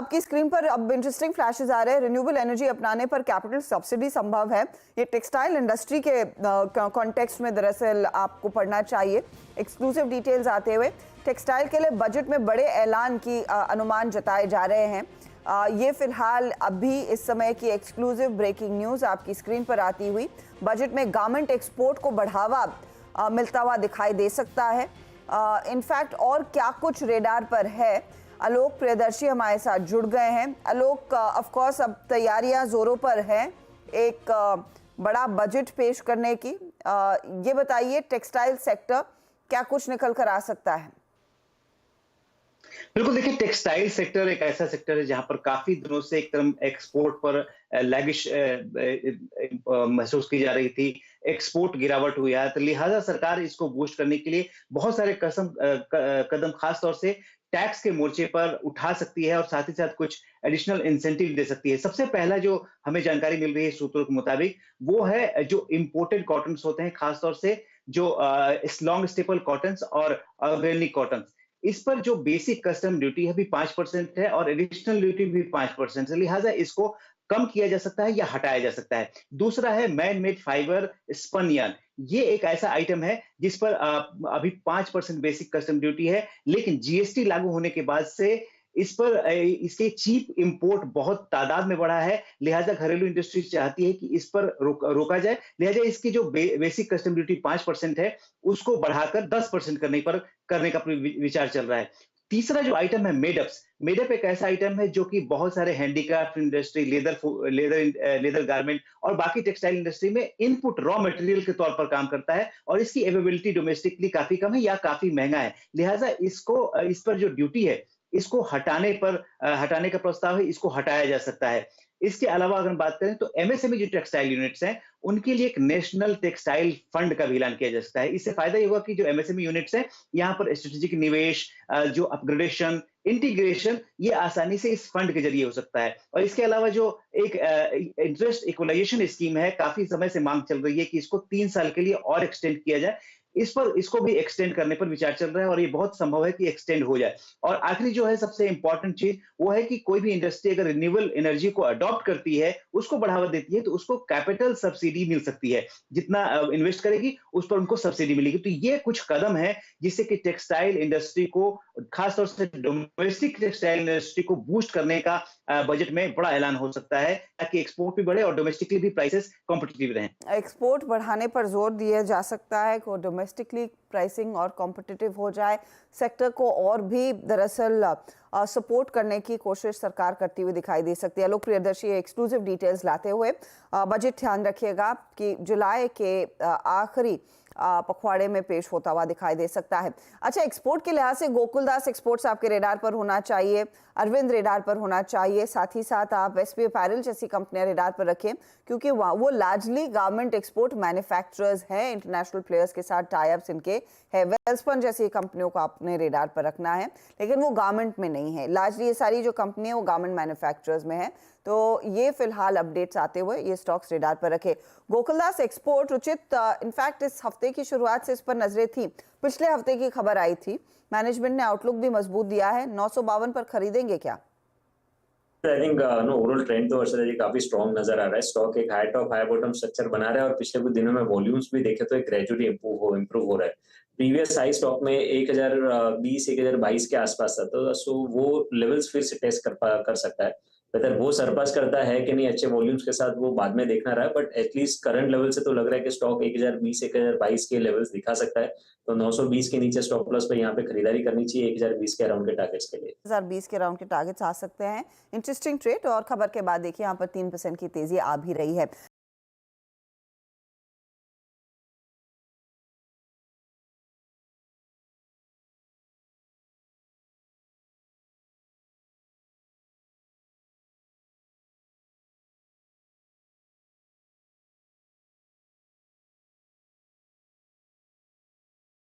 आपकी स्क्रीन पर अब इंटरेस्टिंग फ्लैशेस आ रहे हैं। रिन्यूएबल एनर्जी अपनाने पर कैपिटल सब्सिडी संभव है। ये टेक्सटाइल इंडस्ट्री के कॉन्टेक्स्ट में दरअसल आपको पढ़ना चाहिए। एक्सक्लूसिव डिटेल्स आते हुए टेक्सटाइल के लिए बजट में बड़े ऐलान की अनुमान जताए जा रहे हैं। ये फिलहाल अभी इस समय की एक्सक्लूसिव ब्रेकिंग न्यूज़ आपकी स्क्रीन पर आती हुई। बजट में गारमेंट एक्सपोर्ट को बढ़ावा मिलता हुआ दिखाई दे सकता है। इनफैक्ट और क्या कुछ रेडार पर है, आलोक प्रियदर्शी हमारे साथ जुड़ गए हैं। आलोक, ऑफ कोर्स अब तैयारियां जोरों पर हैं एक बड़ा बजट पेश करने की। ये बताइए टेक्सटाइल सेक्टर क्या कुछ निकल कर आ सकता है? बिल्कुल, देखिए टेक्सटाइल सेक्टर एक ऐसा सेक्टर है जहां पर काफी दिनों से एक तरफ एक्सपोर्ट पर लैगिश महसूस की जा रही थी। एक्सपोर्ट गिरावट हुई है, तो लिहाजा सरकार इसको बूस्ट करने के लिए बहुत सारे कदम खास तौर से टैक्स के मोर्चे पर उठा सकती है और साथ ही साथ कुछ एडिशनल इंसेंटिव दे सकती है। सबसे पहला जो हमें जानकारी मिल रही है सूत्रों के मुताबिक, वो है जो इंपोर्टेड कॉटन्स होते हैं, खासतौर से जो लॉन्ग स्टेपल कॉटन्स और ऑर्गेनिक कॉटन्स, इस पर जो बेसिक कस्टम ड्यूटी है भी 5% है और एडिशनल ड्यूटी भी 5% है। लिहाजा इसको कम किया जा सकता है या हटाया जा सकता है। दूसरा है man made fibre spun yarn. ये एक ऐसा आइटम है जिस पर अभी 5% बेसिक कस्टम ड्यूटी है, लेकिन जीएसटी लागू होने के बाद से इस पर इसके चीप इंपोर्ट बहुत तादाद में बढ़ा है। लिहाजा घरेलू इंडस्ट्री चाहती है कि इस पर रोका जाए। लिहाजा इसकी जो बेसिक कस्टम ड्यूटी 5% है, उसको बढ़ाकर 10% करने का विचार चल रहा है। तीसरा जो आइटम है मेडअप एक ऐसा आइटम है जो कि बहुत सारे हैंडीक्राफ्ट इंडस्ट्री, लेदर गारमेंट और बाकी टेक्सटाइल इंडस्ट्री में इनपुट रॉ मटेरियल के तौर पर काम करता है और इसकी अवेलेबिलिटी डोमेस्टिकली काफी कम है या काफी महंगा है। लिहाजा इस पर जो ड्यूटी है, इसको हटाने का प्रस्ताव है, इसको हटाया जा सकता है। इसके अलावा अगर हम बात करें तो एमएसएमई जो टेक्सटाइल यूनिट्स हैं, उनके लिए एक नेशनल टेक्सटाइल फंड का भी ऐलान किया जा सकता है। इससे फायदा ये होगा कि जो एमएसएमई यूनिट्स हैं, यहाँ पर स्ट्रेटेजिक निवेश, जो अपग्रेडेशन, इंटीग्रेशन, ये आसानी से इस फंड के जरिए हो सकता है। और इसके अलावा जो एक इंटरेस्ट इक्वलाइजेशन स्कीम है, काफी समय से मांग चल रही है कि इसको 3 साल के लिए और एक्सटेंड किया जाए। इसको भी एक्सटेंड करने पर विचार चल रहा है और ये बहुत संभव है कि एक्सटेंड हो जाए। और आखिरी जो है सबसे इंपॉर्टेंट चीज, वो है कि कोई भी इंडस्ट्री अगर रिन्यूएबल एनर्जी को अडॉप्ट करती है, उसको बढ़ावा देती है, तो उसको कैपिटल सब्सिडी मिल सकती है। जितना इन्वेस्ट करेगी उस पर उनको सब्सिडी मिलेगी। तो ये कुछ कदम है जिससे कि टेक्सटाइल इंडस्ट्री को, खासतौर से डोमेस्टिक टेक्सटाइल इंडस्ट्री को बूस्ट करने का बजट में बड़ा ऐलान हो सकता है, ताकि एक्सपोर्ट भी बढ़े और डोमेस्टिकली भी प्राइसेस कॉम्पिटिटिव रहें। एक्सपोर्ट बढ़ाने पर जोर दिया जा सकता है कि डोमेस्टिकली प्राइसिंग और कॉम्पिटिटिव हो जाए। सेक्टर को और भी दरअसल सपोर्ट करने की कोशिश सरकार करती हुई दिखाई दे सकती है। आलोक प्रियदर्शी एक्सक्लूसिव डिटेल्स लाते हुए बजट ध्यान रखिएगा कि जुलाई के आखिरी पखवाड़े में पेश होता हुआ दिखाई दे सकता है। अच्छा, एक्सपोर्ट के लिहाज से गोकुलदास एक्सपोर्ट्स आपके रेडार पर होना चाहिए, अरविंद रेडार पर होना चाहिए, साथ ही साथ आप एसपी अपैरल जैसी कंपनियां रेडार पर रखें, क्योंकि वो लार्जली गारमेंट एक्सपोर्ट मैन्युफैक्चरर्स हैं। इंटरनेशनल प्लेयर्स के साथ टाई अप्स इनके है। वेलस्पन जैसी कंपनियों को आपने रेडार पर रखना है, लेकिन वो गारमेंट में नहीं है। लार्जली ये सारी जो कंपनियां वो गारमेंट मैन्युफैक्चरर्स में है। तो ये फिलहाल अपडेट्स आते हुए ये स्टॉक्स रेडार पर रखे। गोकुलदास एक्सपोर्ट, रुचित, इनफैक्ट इस हफ्ते की शुरुआत से इस पर नजरें थी। पिछले हफ्ते की खबर आई थी, मैनेजमेंट ने आउटलुक भी मजबूत दिया है। 952 पर खरीदेंगे क्या? आई थिंक ओवरऑल ट्रेंड तो वर्षा जी काफी स्ट्रॉन्ग नजर आ रहा है। स्टॉक एक high top high bottom structure बना रहा है और पिछले कुछ दिनों में वॉल्यूम्स भी देखे तो एक ग्रेजुअली इंप्रूव हो रहा है। प्रीवियस हाई स्टॉक में 1020 1022 के आसपास था, तो सो वो लेवल्स फिर से टेस्ट कर सकता है। वेदर वो सरपास करता है कि नहीं अच्छे वॉल्यूम्स के साथ, वो बाद में देखना रहा है, बट एटलीस्ट करंट लेवल से तो लग रहा है कि स्टॉक 1020 1022 के लेवल्स दिखा सकता है। तो 920 के नीचे स्टॉप लॉस पे यहाँ पे खरीदारी करनी चाहिए 1020 के अराउंड के टारगेट्स के लिए। 1020 के अराउंड के टारगेट्स आ सकते हैं। इंटरेस्टिंग ट्रेड, और खबर के बाद देखिए यहाँ पर 3% की तेजी आ भी रही है।